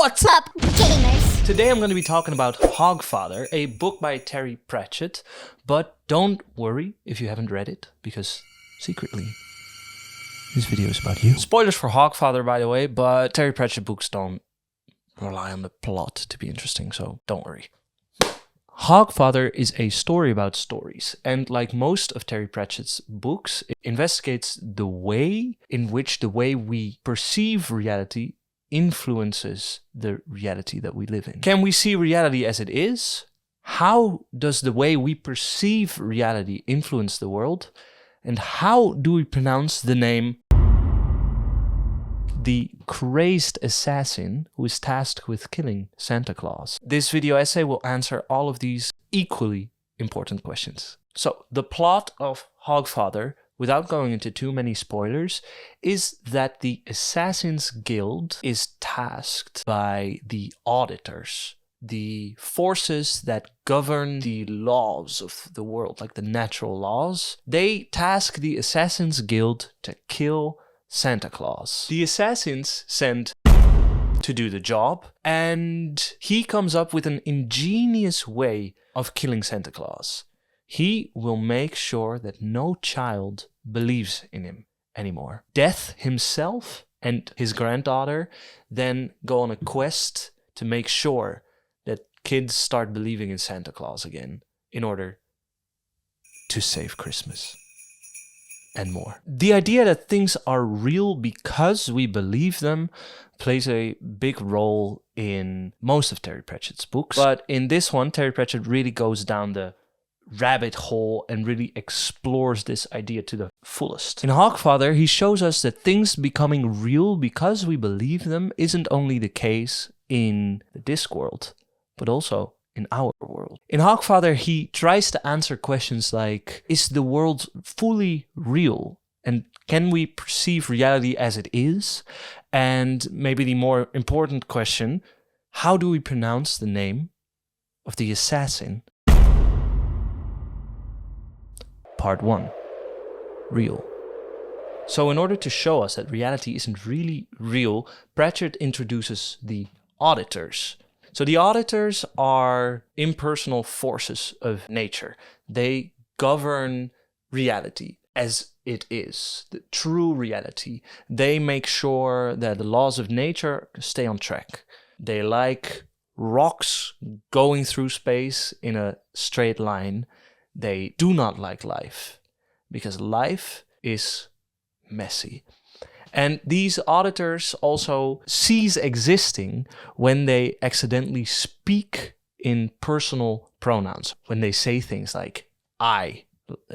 What's up, gamers? Today I'm going to be talking about Hogfather, a book by Terry Pratchett, but don't worry if you haven't read it, because secretly, this video is about you. Spoilers for Hogfather, by the way, but Terry Pratchett books don't rely on the plot to be interesting, so don't worry. Hogfather is a story about stories, and like most of Terry Pratchett's books, it investigates the way in which the way we perceive reality influences the reality that we live in. Can we see reality as it is? How does the way we perceive reality influence the world? And how do we pronounce the name the crazed assassin who is tasked with killing Santa Claus? This video essay will answer all of these equally important questions. So, the plot of Hogfather, without going into too many spoilers, is that the Assassin's Guild is tasked by the auditors, the forces that govern the laws of the world, like the natural laws. They task the Assassin's Guild to kill Santa Claus. The assassins send to do the job, and he comes up with an ingenious way of killing Santa Claus. He will make sure that no child believes in him anymore. Death himself and his granddaughter then go on a quest to make sure that kids start believing in Santa Claus again in order to save Christmas and more. The idea that things are real because we believe them plays a big role in most of Terry Pratchett's books. But in this one, Terry Pratchett really goes down the rabbit hole and really explores this idea to the fullest. In Hogfather, he shows us that things becoming real because we believe them isn't only the case in the Discworld, but also in our world. In Hogfather, he tries to answer questions like, is the world fully real? And can we perceive reality as it is? And maybe the more important question, how do we pronounce the name of the assassin? Part 1. Real. So in order to show us that reality isn't really real, Pratchett introduces the auditors. So the auditors are impersonal forces of nature. They govern reality as it is, the true reality. They make sure that the laws of nature stay on track. They like rocks going through space in a straight line. They do not like life, because life is messy. And these auditors also cease existing when they accidentally speak in personal pronouns. When they say things like, I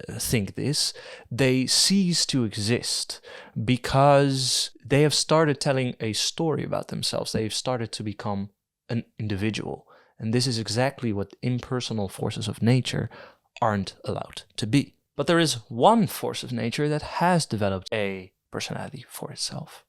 think this, they cease to exist because they have started telling a story about themselves. They've started to become an individual. And this is exactly what impersonal forces of nature aren't allowed to be. But there is one force of nature that has developed a personality for itself.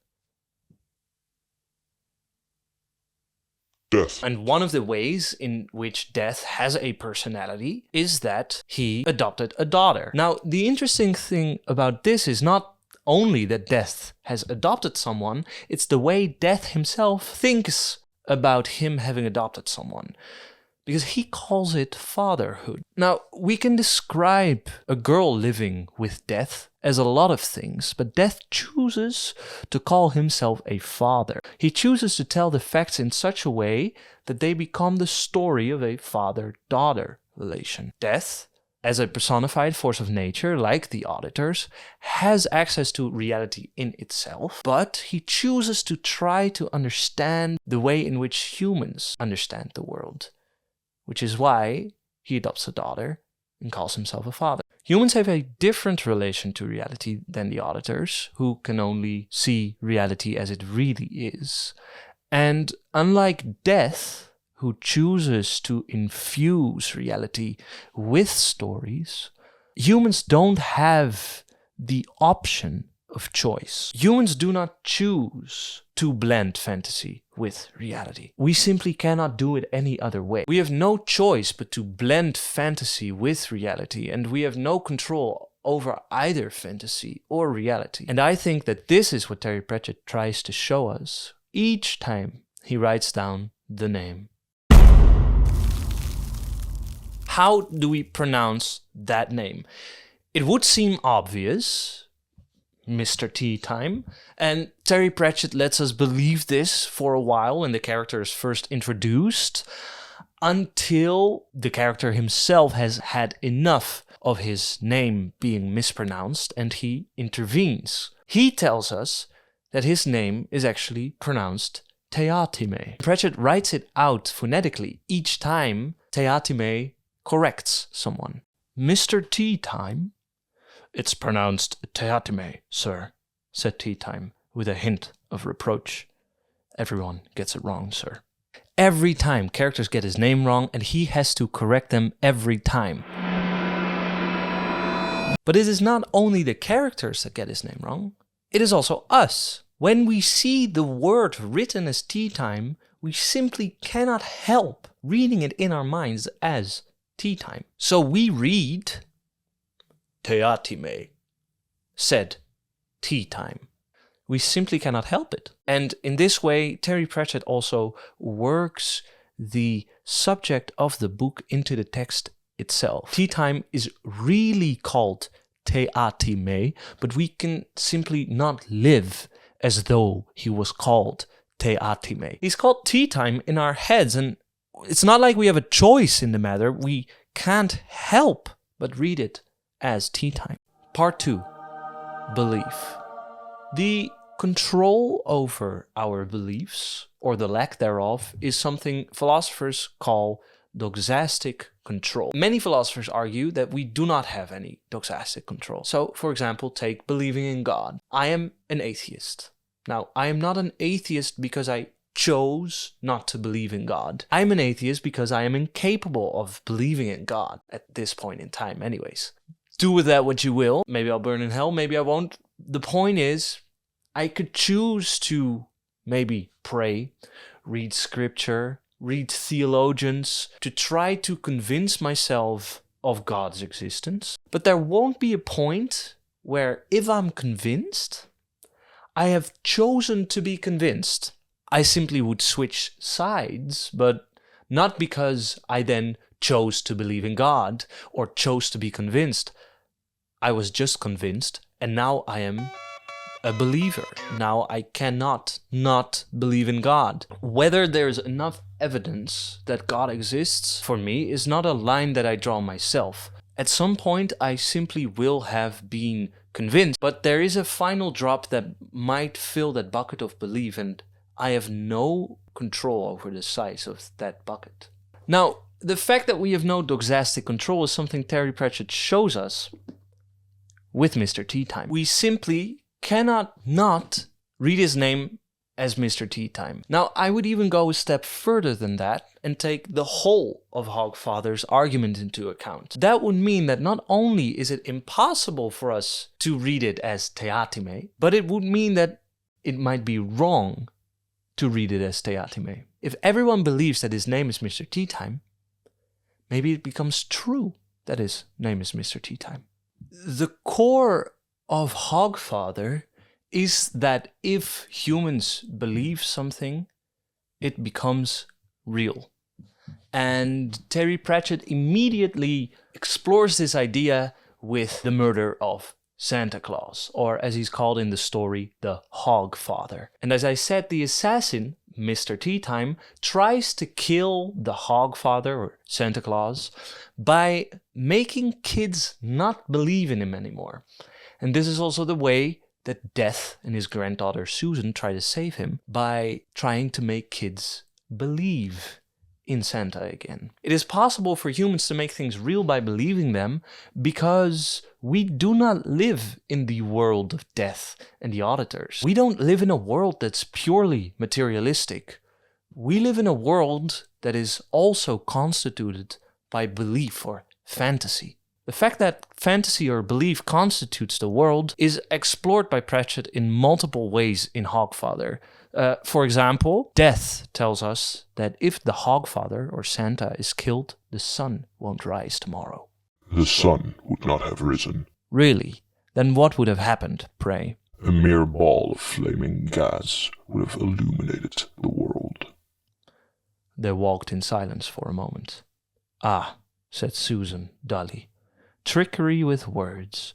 Death. And one of the ways in which Death has a personality is that he adopted a daughter. Now, the interesting thing about this is not only that Death has adopted someone, it's the way Death himself thinks about him having adopted someone. Because he calls it fatherhood. Now, we can describe a girl living with Death as a lot of things, but Death chooses to call himself a father. He chooses to tell the facts in such a way that they become the story of a father-daughter relation. Death, as a personified force of nature, like the auditors, has access to reality in itself, but he chooses to try to understand the way in which humans understand the world. Which is why he adopts a daughter and calls himself a father. Humans have a different relation to reality than the auditors, who can only see reality as it really is. And unlike Death, who chooses to infuse reality with stories, humans don't have the option of choice. Humans do not choose to blend fantasy with reality. We simply cannot do it any other way. We have no choice but to blend fantasy with reality, and we have no control over either fantasy or reality. And I think that this is what Terry Pratchett tries to show us each time he writes down the name. How do we pronounce that name? It would seem obvious, Mr. Teatime, and Terry Pratchett lets us believe this for a while when the character is first introduced, until the character himself has had enough of his name being mispronounced and he intervenes. He tells us that his name is actually pronounced Teatime. Pratchett writes it out phonetically each time Teatime corrects someone. Mr. Teatime? It's pronounced Teatime, sir, said Teatime with a hint of reproach. Everyone gets it wrong, sir. Every time characters get his name wrong and he has to correct them every time. But it is not only the characters that get his name wrong, it is also us. When we see the word written as Teatime, we simply cannot help reading it in our minds as Teatime. So we read Teatime, said Teatime. We simply cannot help it. And in this way, Terry Pratchett also works the subject of the book into the text itself. Teatime is really called Teatime, but we can simply not live as though he was called Teatime. He's called Teatime in our heads, and it's not like we have a choice in the matter. We can't help but read it as Teatime. Part 2. Belief. The control over our beliefs, or the lack thereof, is something philosophers call doxastic control. Many philosophers argue that we do not have any doxastic control. So, for example, take believing in God. I am an atheist. Now, I am not an atheist because I chose not to believe in God. I'm an atheist because I am incapable of believing in God at this point in time anyways. Do with that what you will. Maybe I'll burn in hell, maybe I won't. The point is, I could choose to maybe pray, read scripture, read theologians, to try to convince myself of God's existence. But there won't be a point where, if I'm convinced, I have chosen to be convinced. I simply would switch sides, but not because I then chose to believe in God or chose to be convinced. I was just convinced, and now I am a believer. Now I cannot not believe in God. Whether there's enough evidence that God exists for me is not a line that I draw myself. At some point I simply will have been convinced, but there is a final drop that might fill that bucket of belief, and I have no control over the size of that bucket. Now, the fact that we have no doxastic control is something Terry Pratchett shows us with Mr. Teatime. We simply cannot not read his name as Mr. Teatime. Now, I would even go a step further than that and take the whole of Hogfather's argument into account. That would mean that not only is it impossible for us to read it as Teatime, but it would mean that it might be wrong to read it as Teatime. If everyone believes that his name is Mr. Teatime, maybe it becomes true that his name is Mr. Teatime. The core of Hogfather is that if humans believe something, it becomes real. And Terry Pratchett immediately explores this idea with the murder of Santa Claus, or as he's called in the story, the Hogfather. And as I said, the assassin, Mr. Teatime, tries to kill the Hogfather, or Santa Claus, by making kids not believe in him anymore. And this is also the way that Death and his granddaughter Susan try to save him, by trying to make kids believe in Santa again. It is possible for humans to make things real by believing them, because we do not live in the world of death and the auditors. We don't live in a world that's purely materialistic. We live in a world that is also constituted by belief or fantasy. The fact that fantasy or belief constitutes the world is explored by Pratchett in multiple ways in Hogfather. For example, Death tells us that if the Hogfather, or Santa, is killed, the sun won't rise tomorrow. The sun would not have risen. Really? Then what would have happened, pray? A mere ball of flaming gas would have illuminated the world. They walked in silence for a moment. "Ah," said Susan dully. "Trickery with words.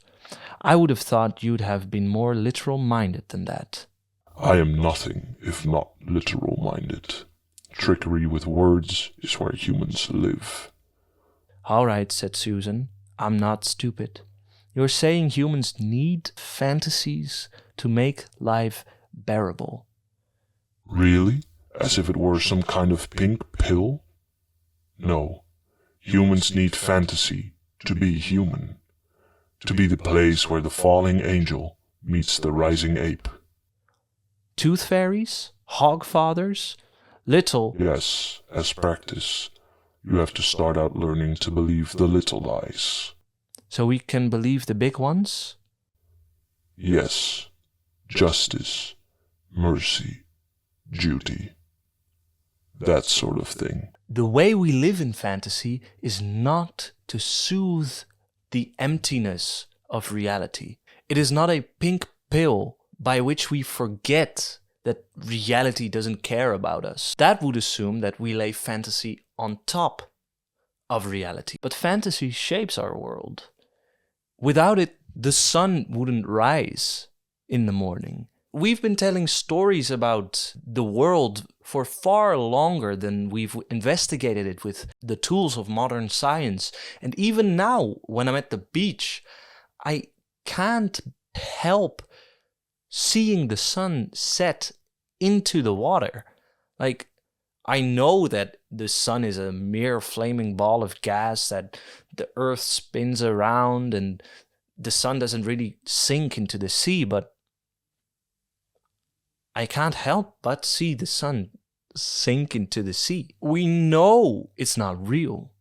I would have thought you'd have been more literal-minded than that." I am nothing if not literal-minded. Trickery with words is where humans live. "All right," said Susan. "I'm not stupid. You're saying humans need fantasies to make life bearable." Really? As if it were some kind of pink pill? No. Humans need fantasy to be human. To be the place where the falling angel meets the rising ape. Tooth fairies? Hogfathers? Little... Yes, as practice, you have to start out learning to believe the little lies. So we can believe the big ones? Yes. Justice, mercy, duty. That sort of thing. The way we live in fantasy is not to soothe the emptiness of reality. It is not a pink pill by which we forget that reality doesn't care about us. That would assume that we lay fantasy on top of reality. But fantasy shapes our world. Without it, the sun wouldn't rise in the morning. We've been telling stories about the world for far longer than we've investigated it with the tools of modern science. And even now, when I'm at the beach, I can't help seeing the sun set into the water. Like, I know that the sun is a mere flaming ball of gas that the earth spins around and the sun doesn't really sink into the sea, but I can't help but see the sun sink into the sea. We know it's not real,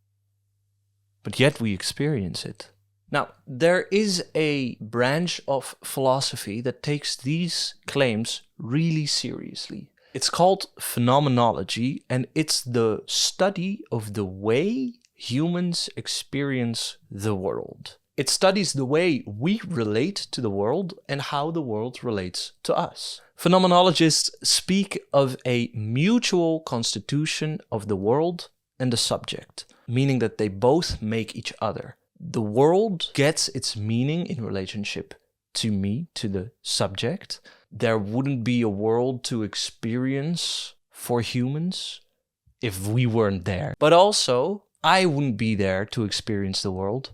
but yet we experience it. Now, there is a branch of philosophy that takes these claims really seriously. It's called phenomenology, and it's the study of the way humans experience the world. It studies the way we relate to the world and how the world relates to us. Phenomenologists speak of a mutual constitution of the world and the subject, meaning that they both make each other. The world gets its meaning in relationship to me, to the subject. There wouldn't be a world to experience for humans if we weren't there. But also, I wouldn't be there to experience the world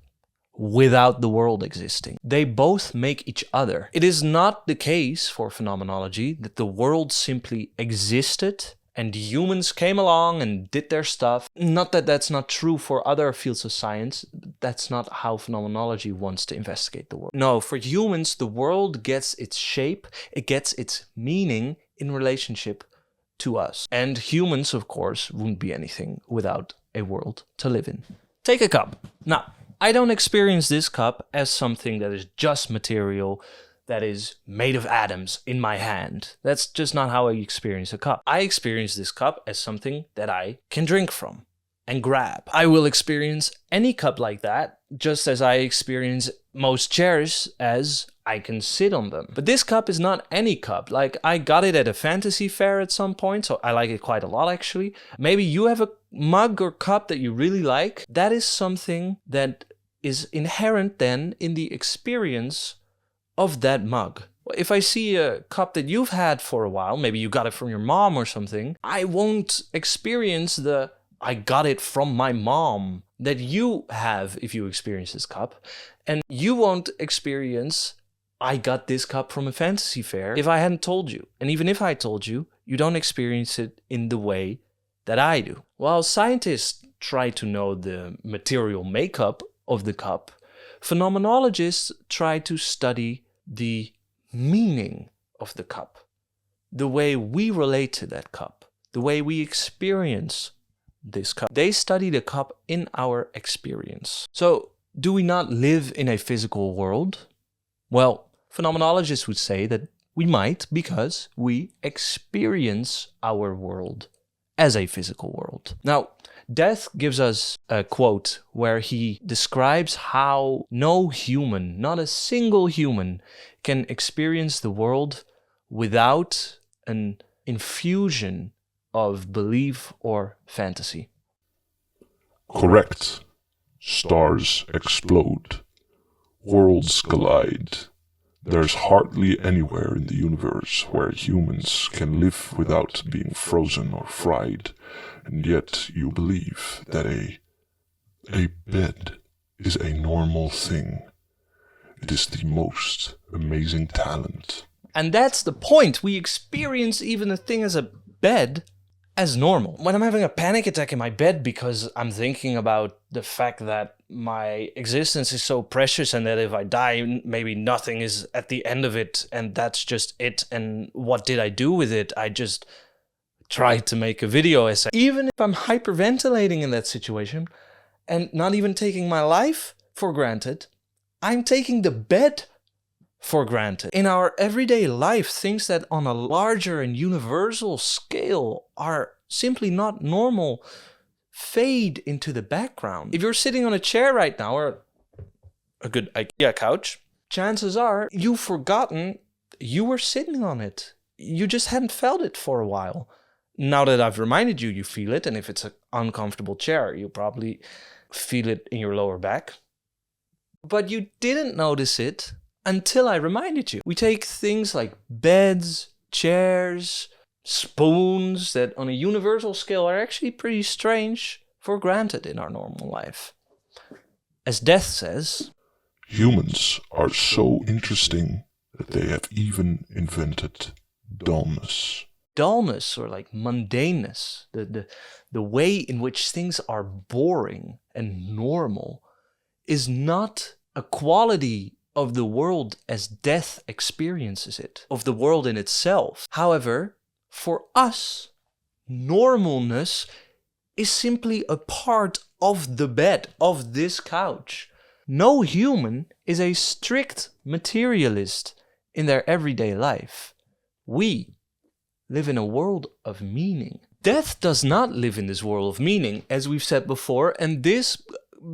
without the world existing. They both make each other. It is not the case for phenomenology that the world simply existed and humans came along and did their stuff. Not that that's not true for other fields of science. That's not how phenomenology wants to investigate the world. No, for humans, the world gets its shape, it gets its meaning in relationship to us. And humans, of course, wouldn't be anything without a world to live in. Take a cup. Now, I don't experience this cup as something that is just material, that is made of atoms in my hand. That's just not how I experience a cup. I experience this cup as something that I can drink from and grab. I will experience any cup like that, just as I experience most chairs as I can sit on them. But this cup is not any cup. Like, I got it at a fantasy fair at some point, so I like it quite a lot actually. Maybe you have a mug or cup that you really like. That is something that is inherent then in the experience of that mug. If I see a cup that you've had for a while, maybe you got it from your mom or something, I won't experience the I got it from my mom that you have if you experience this cup. And you won't experience I got this cup from a fantasy fair if I hadn't told you. And even if I told you, you don't experience it in the way that I do. While scientists try to know the material makeup of the cup, phenomenologists try to study the meaning of the cup, the way we relate to that cup, the way we experience this cup. They study the cup in our experience. So, do we not live in a physical world? Well, phenomenologists would say that we might, because we experience our world as a physical world. Now, Death gives us a quote where he describes how no human, not a single human, can experience the world without an infusion of belief or fantasy? Correct. Stars explode. Worlds collide. There's hardly anywhere in the universe where humans can live without being frozen or fried, and yet you believe that a bed is a normal thing. It is the most amazing talent. And that's the point. We experience even a thing as a bed as normal. When I'm having a panic attack in my bed because I'm thinking about the fact that my existence is so precious and that if I die, maybe nothing is at the end of it and that's just it. And what did I do with it? I just tried to make a video essay. Even if I'm hyperventilating in that situation and not even taking my life for granted, I'm taking the bed for granted. In our everyday life, things that on a larger and universal scale are simply not normal fade into the background. If you're sitting on a chair right now, or a good IKEA couch, chances are you've forgotten you were sitting on it. You just hadn't felt it for a while. Now that I've reminded you, you feel it, and if it's an uncomfortable chair, you probably feel it in your lower back. But you didn't notice it until I reminded you. We take things like beds, chairs, spoons that on a universal scale are actually pretty strange for granted in our normal life. As Death says, humans are so interesting that they have even invented dullness. Dullness, or like mundaneness, the way in which things are boring and normal, is not a quality of the world as Death experiences it, of the world in itself. However, for us, normalness is simply a part of the bed, of this couch. No human is a strict materialist in their everyday life. We live in a world of meaning. Death does not live in this world of meaning, as we've said before, and this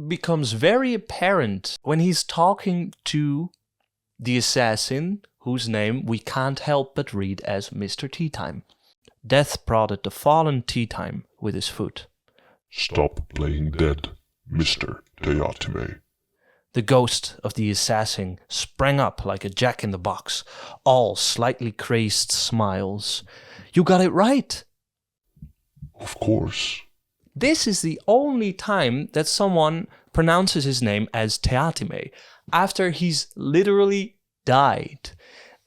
becomes very apparent when he's talking to the assassin, whose name we can't help but read as Mr. Teatime. Death prodded the fallen Teatime with his foot. Stop playing dead, Mr. Teatime. The ghost of the assassin sprang up like a jack-in-the-box, all slightly crazed smiles. You got it right. Of course. This is the only time that someone pronounces his name as Teatime, after he's literally died.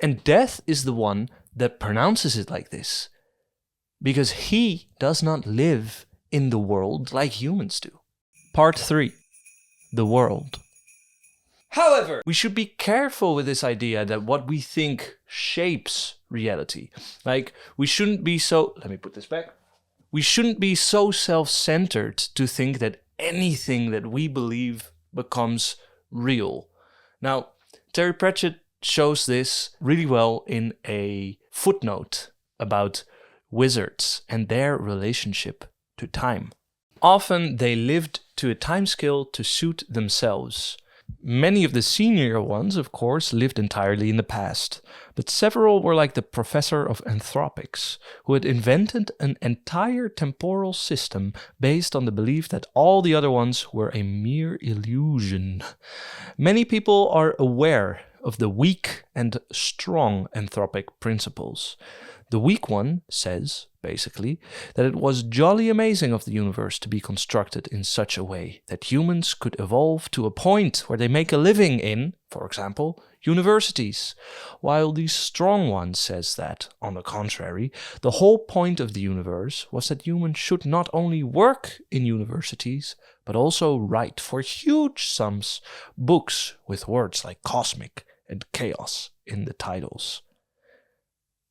And Death is the one that pronounces it like this, because he does not live in the world like humans do. Part 3. The world. However, we should be careful with this idea that what we think shapes reality. Like, we shouldn't be so... Let me put this back. We shouldn't be so self-centered to think that anything that we believe becomes real. Now, Terry Pratchett shows this really well in a footnote about wizards and their relationship to time. Often they lived to a timescale to suit themselves. Many of the senior ones, of course, lived entirely in the past, but several were like the professor of anthropics, who had invented an entire temporal system based on the belief that all the other ones were a mere illusion. Many people are aware of the weak and strong anthropic principles. The weak one says, basically, that it was jolly amazing of the universe to be constructed in such a way that humans could evolve to a point where they make a living in, for example, universities, while the strong one says that, on the contrary, the whole point of the universe was that humans should not only work in universities, but also write for huge sums books with words like cosmic and chaos in the titles.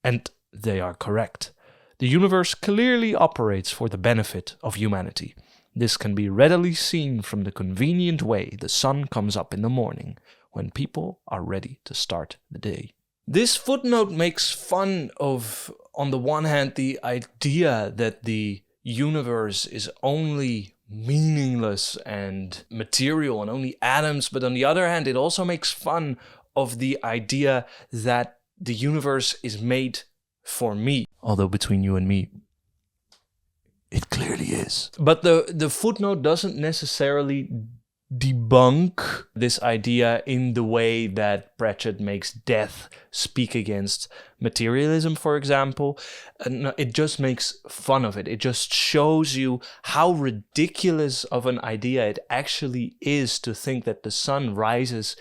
And they are correct. The universe clearly operates for the benefit of humanity. This can be readily seen from the convenient way the sun comes up in the morning, when people are ready to start the day. This footnote makes fun of, on the one hand, the idea that the universe is only meaningless and material and only atoms, but on the other hand, it also makes fun of the idea that the universe is made for me. Although between you and me, It clearly is. But the footnote doesn't necessarily debunk this idea in the way that Pratchett makes death speak against materialism, for example. And it just makes fun of it. It just shows you how ridiculous of an idea it actually is to think that the sun rises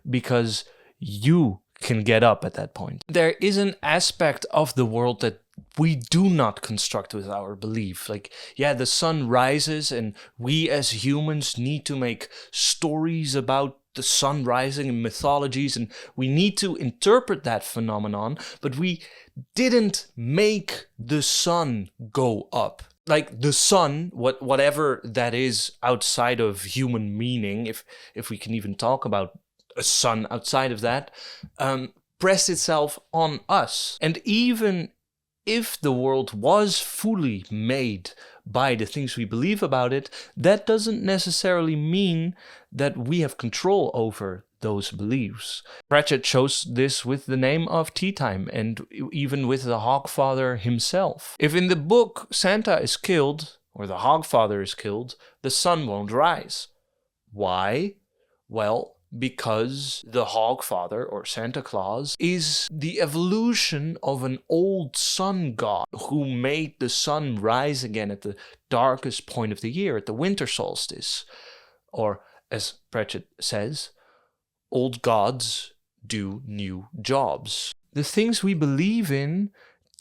because you can get up at that point. There is an aspect of the world that we do not construct with our belief. Like, yeah, the sun rises and we as humans need to make stories about the sun rising in mythologies, and we need to interpret that phenomenon, but we didn't make the sun go up. Like the sun, whatever that is outside of human meaning, if we can even talk about a sun outside of that, pressed itself on us. And even if the world was fully made by the things we believe about it, that doesn't necessarily mean that we have control over those beliefs. Pratchett shows this with the name of Teatime and even with the Hogfather himself. If in the book Santa is killed, or the Hogfather is killed, the sun won't rise. Why? Well, because the Hogfather, or Santa Claus, is the evolution of an old sun god who made the sun rise again at the darkest point of the year, at the winter solstice. Or, as Pratchett says, old gods do new jobs. The things we believe in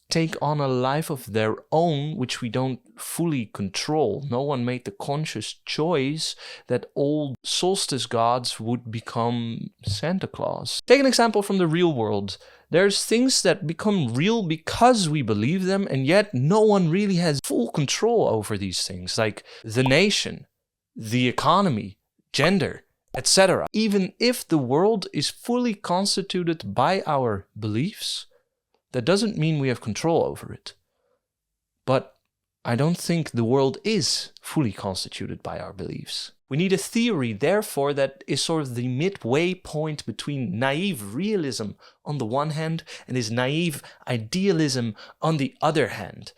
take on a life of their own, which we don't fully control. No one made the conscious choice that old solstice gods would become Santa Claus. Take an example from the real world. There's things that become real because we believe them, and yet no one really has full control over these things, like the nation, the economy, gender, etc. Even if the world is fully constituted by our beliefs, that doesn't mean we have control over it. But I don't think the world is fully constituted by our beliefs. We need a theory, therefore, that is sort of the midway point between naive realism on the one hand and his naive idealism on the other hand.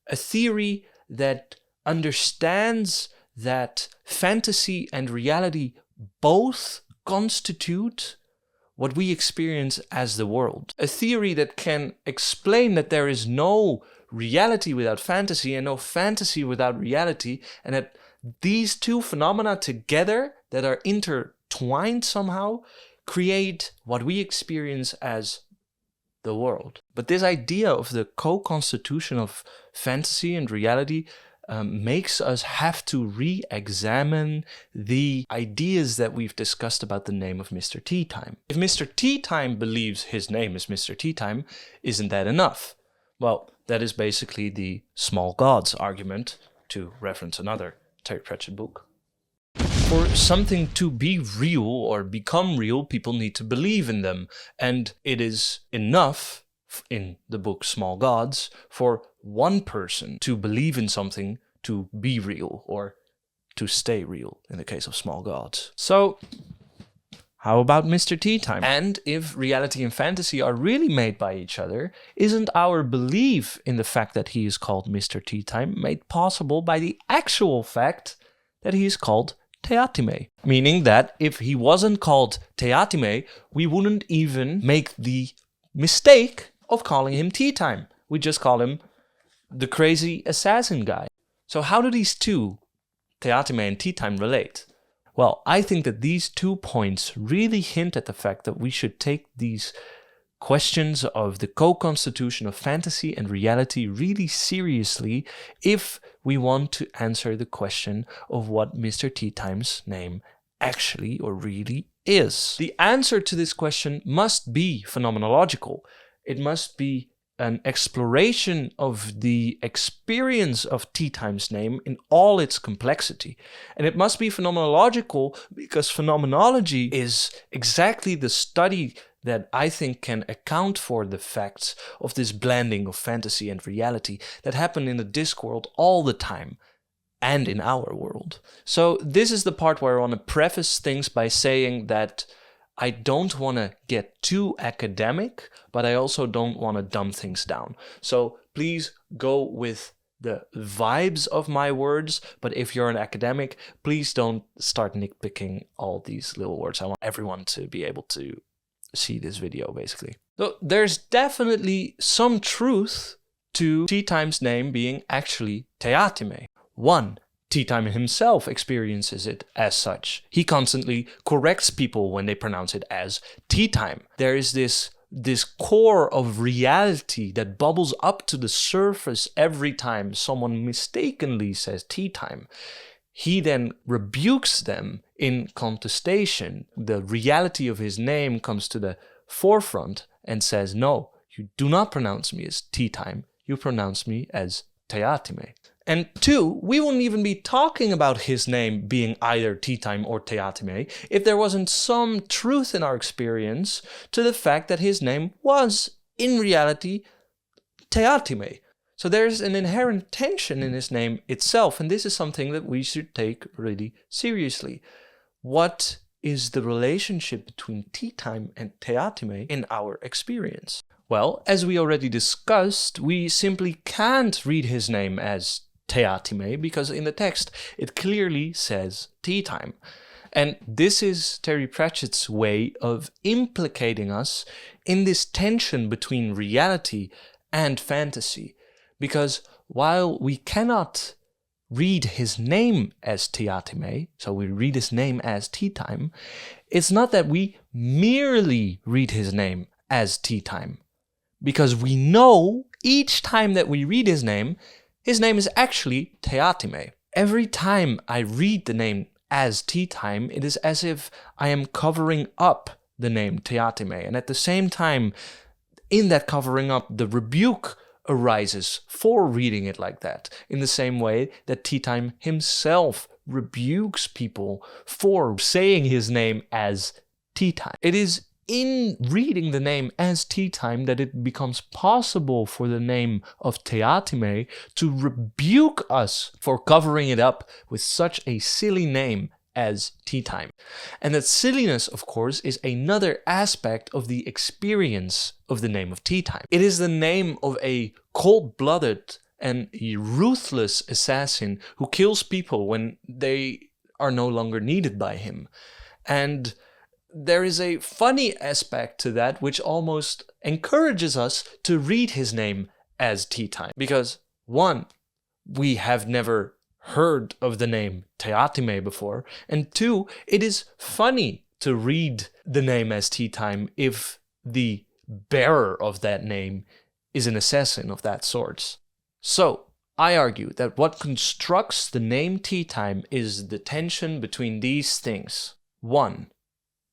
A theory that understands that fantasy and reality both constitute what we experience as the world. A theory that can explain that there is no reality without fantasy and no fantasy without reality, and that these two phenomena together that are intertwined somehow create what we experience as the world. But this idea of the co-constitution of fantasy and reality makes us have to re-examine the ideas that we've discussed about the name of Mr. Teatime. If Mr. Teatime believes his name is Mr. Teatime, isn't that enough? Well, that is basically the small gods argument, to reference another Terry Pratchett book. For something to be real or become real, people need to believe in them, and it is enough in the book Small Gods for one person to believe in something to be real, or to stay real in the case of Small Gods. So, how about Mr. Teatime? And if reality and fantasy are really made by each other, isn't our belief in the fact that he is called Mr. Teatime made possible by the actual fact that he is called Teatime? Meaning that if he wasn't called Teatime, we wouldn't even make the mistake of calling him Teatime. We just call him the crazy assassin guy. So how do these two, Teatime and Teatime, relate? Well, I think that these 2 points really hint at the fact that we should take these questions of the co-constitution of fantasy and reality really seriously if we want to answer the question of what Mr. Teatime's name actually or really is. The answer to this question must be phenomenological. It must be an exploration of the experience of Teatime's name in all its complexity. And it must be phenomenological because phenomenology is exactly the study that I think can account for the facts of this blending of fantasy and reality that happen in the Discworld all the time, and in our world. So this is the part where I want to preface things by saying that I don't want to get too academic, but I also don't want to dumb things down. So please go with the vibes of my words, but if you're an academic, please don't start nitpicking all these little words. I want everyone to be able to see this video, basically. So there's definitely some truth to Teatime's name being actually Teatime. 1. Teatime himself experiences it as such. He constantly corrects people when they pronounce it as Teatime. There is this core of reality that bubbles up to the surface every time someone mistakenly says Teatime. He then rebukes them in contestation. The reality of his name comes to the forefront and says, no, you do not pronounce me as Teatime, you pronounce me as Teatime. And 2, we wouldn't even be talking about his name being either Teatime or Teatime if there wasn't some truth in our experience to the fact that his name was, in reality, Teatime. So there's an inherent tension in his name itself, and this is something that we should take really seriously. What is the relationship between Teatime and Teatime in our experience? Well, as we already discussed, we simply can't read his name as Teatime because in the text it clearly says Teatime. And this is Terry Pratchett's way of implicating us in this tension between reality and fantasy. Because while we cannot read his name as Teatime, so we read his name as Teatime, it's not that we merely read his name as Teatime. Because we know each time that we read his name is actually Teatime. Every time I read the name as Teatime, it is as if I am covering up the name Teatime. And at the same time, in that covering up, the rebuke arises for reading it like that, in the same way that Teatime himself rebukes people for saying his name as Teatime. It is in reading the name as Teatime that it becomes possible for the name of Teatime to rebuke us for covering it up with such a silly name as Teatime. And that silliness, of course, is another aspect of the experience of the name of Teatime. It is the name of a cold-blooded and ruthless assassin who kills people when they are no longer needed by him. And there is a funny aspect to that which almost encourages us to read his name as Teatime. Because 1, we have never heard of the name Teatime before, and 2, it is funny to read the name as Teatime if the bearer of that name is an assassin of that sort. So, I argue that what constructs the name Teatime is the tension between these things. 1,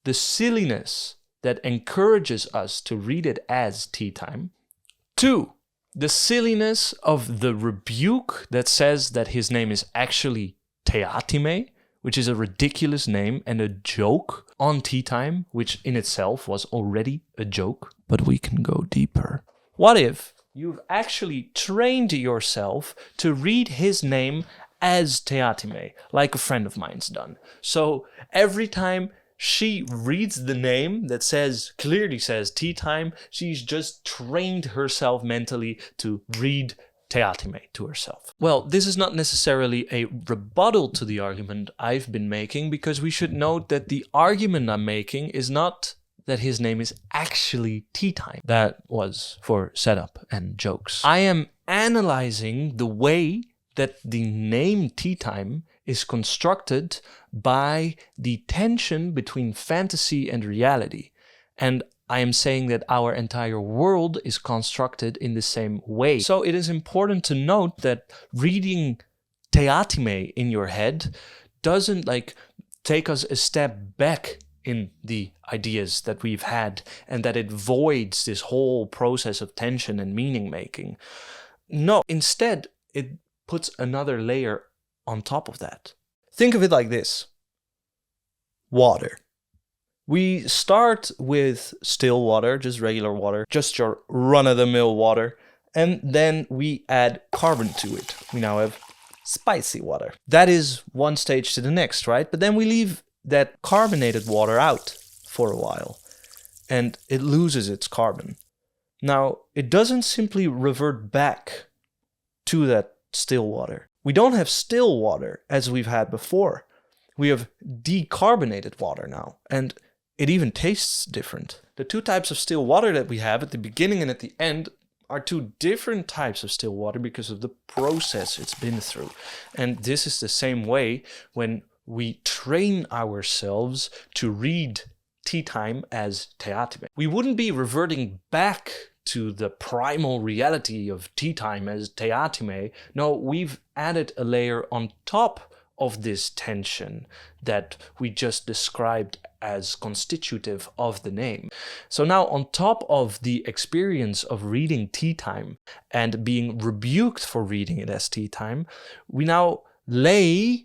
the silliness that encourages us to read it as Teatime. 2, the silliness of the rebuke that says that his name is actually Teatime, which is a ridiculous name and a joke on Teatime, which in itself was already a joke. But we can go deeper. What if you've actually trained yourself to read his name as Teatime, like a friend of mine's done? So every time she reads the name that clearly says Teatime, she's just trained herself mentally to read Teatime to herself. Well, this is not necessarily a rebuttal to the argument I've been making, because we should note that the argument I'm making is not that his name is actually Teatime. That was for setup and jokes. I am analyzing the way that the name Teatime is constructed by the tension between fantasy and reality. And I am saying that our entire world is constructed in the same way. So it is important to note that reading Teatime in your head doesn't take us a step back in the ideas that we've had, and that it voids this whole process of tension and meaning making. No, instead, it puts another layer on top of that. Think of it like this. Water. We start with still water, just regular water, just your run-of-the-mill water, and then we add carbon to it. We now have spicy water. That is one stage to the next, right? But then we leave that carbonated water out for a while, and it loses its carbon. Now, it doesn't simply revert back to that still water. We don't have still water as we've had before. We have decarbonated water now, and it even tastes different. The two types of still water that we have at the beginning and at the end are two different types of still water because of the process it's been through. And this is the same way when we train ourselves to read Teatime as Teatime. We wouldn't be reverting back to the primal reality of Teatime as Teatime. No, we've added a layer on top of this tension that we just described as constitutive of the name. So now, on top of the experience of reading Teatime and being rebuked for reading it as Teatime, we now lay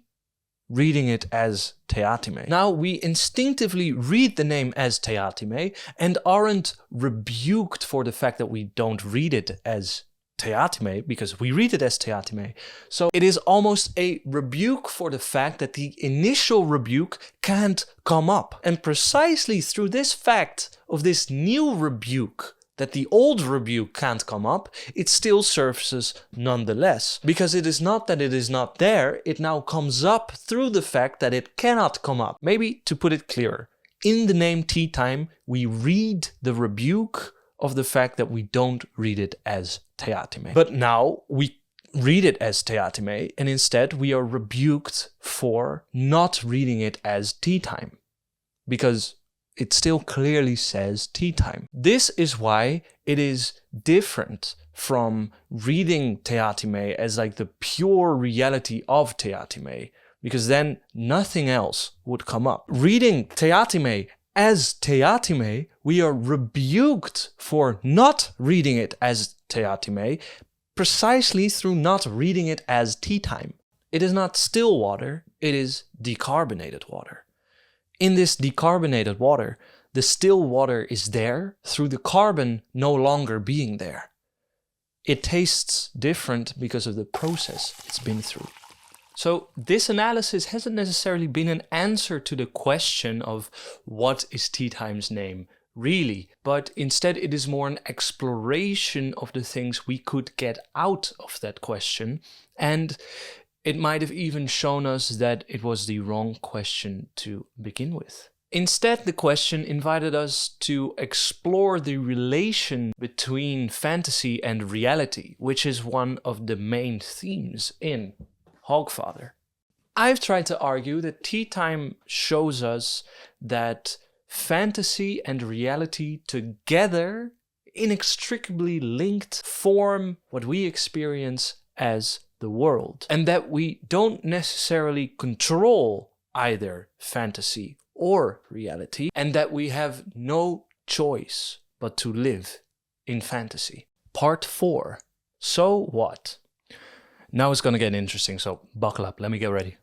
reading it as Teatime. Now we instinctively read the name as Teatime and aren't rebuked for the fact that we don't read it as Teatime, because we read it as Teatime. So it is almost a rebuke for the fact that the initial rebuke can't come up. And precisely through this fact of this new rebuke, that the old rebuke can't come up, it still surfaces nonetheless. Because it is not that it is not there, it now comes up through the fact that it cannot come up. Maybe to put it clearer, in the name Teatime, we read the rebuke of the fact that we don't read it as Teatime. But now we read it as Teatime, and instead we are rebuked for not reading it as Teatime, because it still clearly says Teatime. This is why it is different from reading Teatime as like the pure reality of Teatime, because then nothing else would come up. Reading Teatime as Teatime, we are rebuked for not reading it as Teatime, precisely through not reading it as Teatime. It is not still water, it is decarbonated water. In this decarbonated water, the still water is there through the carbon no longer being there. It tastes different because of the process it's been through. So this analysis hasn't necessarily been an answer to the question of what is Teatime's name really, but instead it is more an exploration of the things we could get out of that question, and it might have even shown us that it was the wrong question to begin with. Instead, the question invited us to explore the relation between fantasy and reality, which is one of the main themes in Hogfather. I've tried to argue that Teatime shows us that fantasy and reality together, inextricably linked, form what we experience as the world, and that we don't necessarily control either fantasy or reality, and that we have no choice but to live in fantasy. Part 4. So what? Now it's gonna get interesting, so buckle up, let me get ready.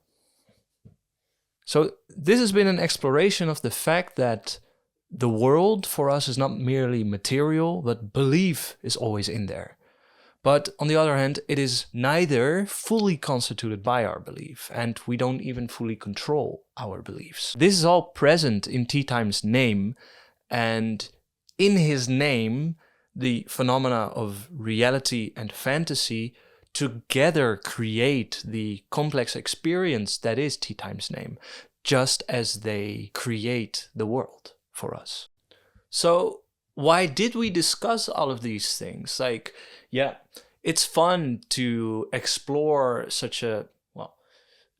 So this has been an exploration of the fact that the world for us is not merely material, but belief is always in there. But on the other hand, it is neither fully constituted by our belief, and we don't even fully control our beliefs. This is all present in Teatime's name, and in his name, the phenomena of reality and fantasy together create the complex experience that is Teatime's name, just as they create the world for us. So why did we discuss all of these things? Like, yeah, it's fun to explore such a, well,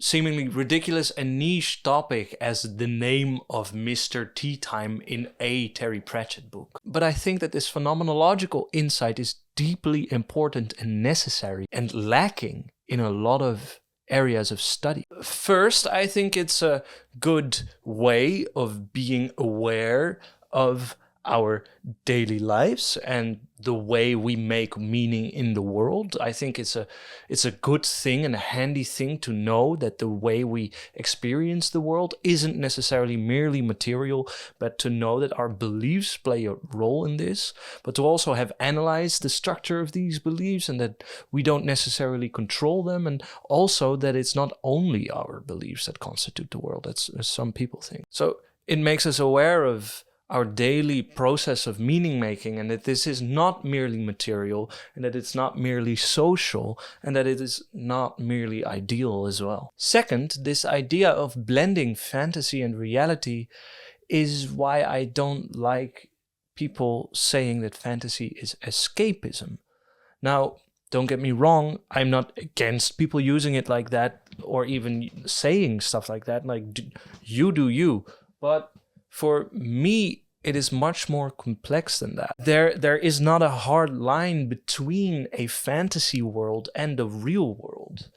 seemingly ridiculous and niche topic as the name of Mr. Teatime in a Terry Pratchett book. But I think that this phenomenological insight is deeply important and necessary and lacking in a lot of areas of study. First, I think it's a good way of being aware of our daily lives and the way we make meaning in the world. I think it's a good thing and a handy thing to know that the way we experience the world isn't necessarily merely material, but to know that our beliefs play a role in this, but to also have analyzed the structure of these beliefs and that we don't necessarily control them, and also that it's not only our beliefs that constitute the world, as some people think. So it makes us aware of our daily process of meaning making, and that this is not merely material, and that it's not merely social, and that it is not merely ideal as well. Second, this idea of blending fantasy and reality is why I don't like people saying that fantasy is escapism. Now, don't get me wrong, I'm not against people using it like that, or even saying stuff like that, like, you do you. But for me, it is much more complex than that. There is not a hard line between a fantasy world and the real world.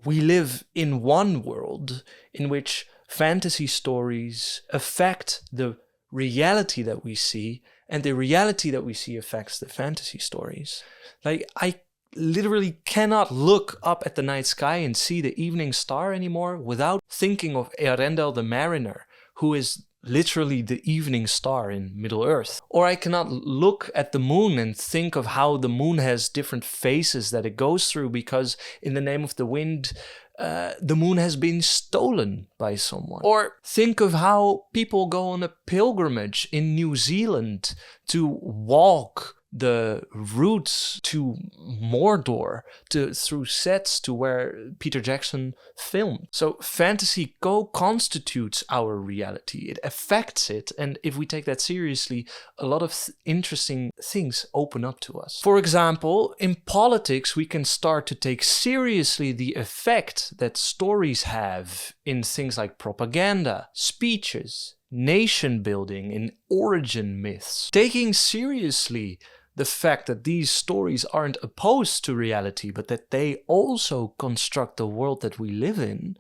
We live in one world in which fantasy stories affect the reality that we see, and the reality that we see affects the fantasy stories. Like, I literally cannot look up at the night sky and see the evening star anymore without thinking of Earendel the Mariner, who is literally the evening star in Middle-earth. Or I cannot look at the moon and think of how the moon has different phases that it goes through, because in the name of the wind, the moon has been stolen by someone. Or think of how people go on a pilgrimage in New Zealand to walk the routes to Mordor, through sets to where Peter Jackson filmed. So fantasy co-constitutes our reality. It affects it, and if we take that seriously, a lot of interesting things open up to us. For example, in politics, we can start to take seriously the effect that stories have in things like propaganda, speeches, nation building, in origin myths. Taking seriously the fact that these stories aren't opposed to reality, but that they also construct the world that we live in,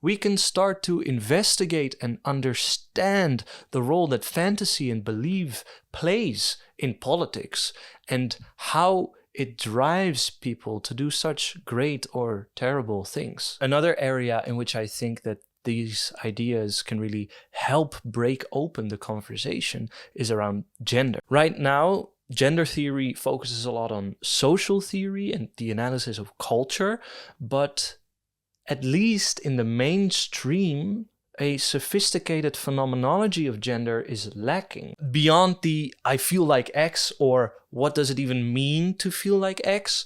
we can start to investigate and understand the role that fantasy and belief plays in politics, and how it drives people to do such great or terrible things. Another area in which I think that these ideas can really help break open the conversation is around gender. Right now, gender theory focuses a lot on social theory and the analysis of culture, but at least in the mainstream, a sophisticated phenomenology of gender is lacking. Beyond the I feel like X, or what does it even mean to feel like X,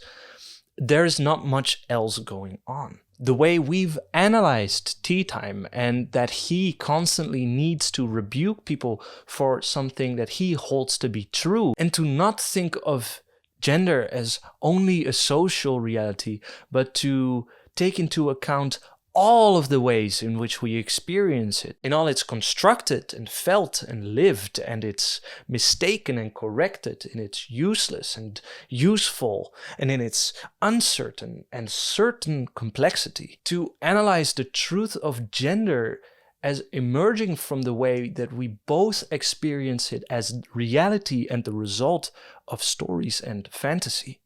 there is not much else going on. The way we've analyzed Teatime, and that he constantly needs to rebuke people for something that he holds to be true, and to not think of gender as only a social reality, but to take into account all of the ways in which we experience it, in all its constructed and felt and lived, and its mistaken and corrected, in its useless and useful, and in its uncertain and certain complexity. To analyze the truth of gender as emerging from the way that we both experience it as reality and the result of stories and fantasy.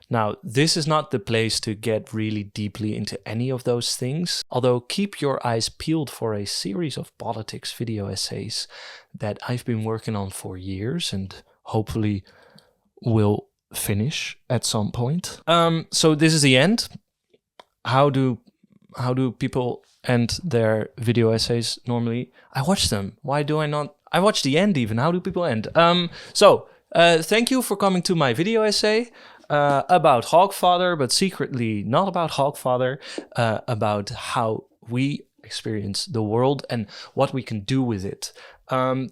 Now, this is not the place to get really deeply into any of those things, although keep your eyes peeled for a series of politics video essays that I've been working on for years and hopefully will finish at some point. So this is the end. How do people end their video essays normally? I watch them. Why do I not? I watch the end even. How do people end? Thank you for coming to my video essay. About Hogfather, but secretly not about Hogfather, about how we experience the world and what we can do with it.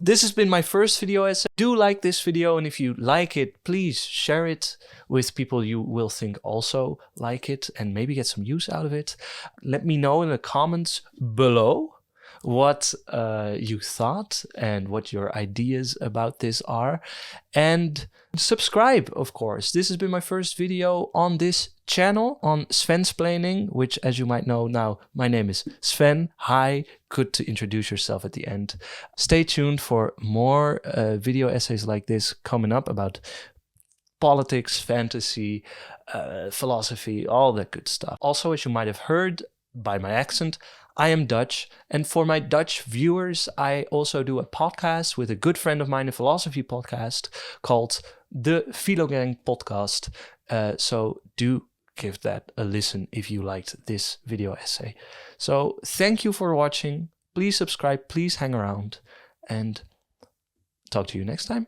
This has been my first video essay. Do like this video, and if you like it, please share it with people you will think also like it and maybe get some use out of it. Let me know in the comments below what you thought and what your ideas about this are, and subscribe, of course. This has been my first video on this channel on Svensplaining, which, as you might know now, my name is Sven. Hi, good to introduce yourself at the end. Stay tuned for more video essays like this coming up about politics, fantasy, philosophy, all that good stuff. Also, as you might have heard by my accent, I am Dutch, and for my Dutch viewers, I also do a podcast with a good friend of mine, a philosophy podcast called the Philogang Podcast. So do give that a listen if you liked this video essay. So thank you for watching. Please subscribe, please hang around, and talk to you next time.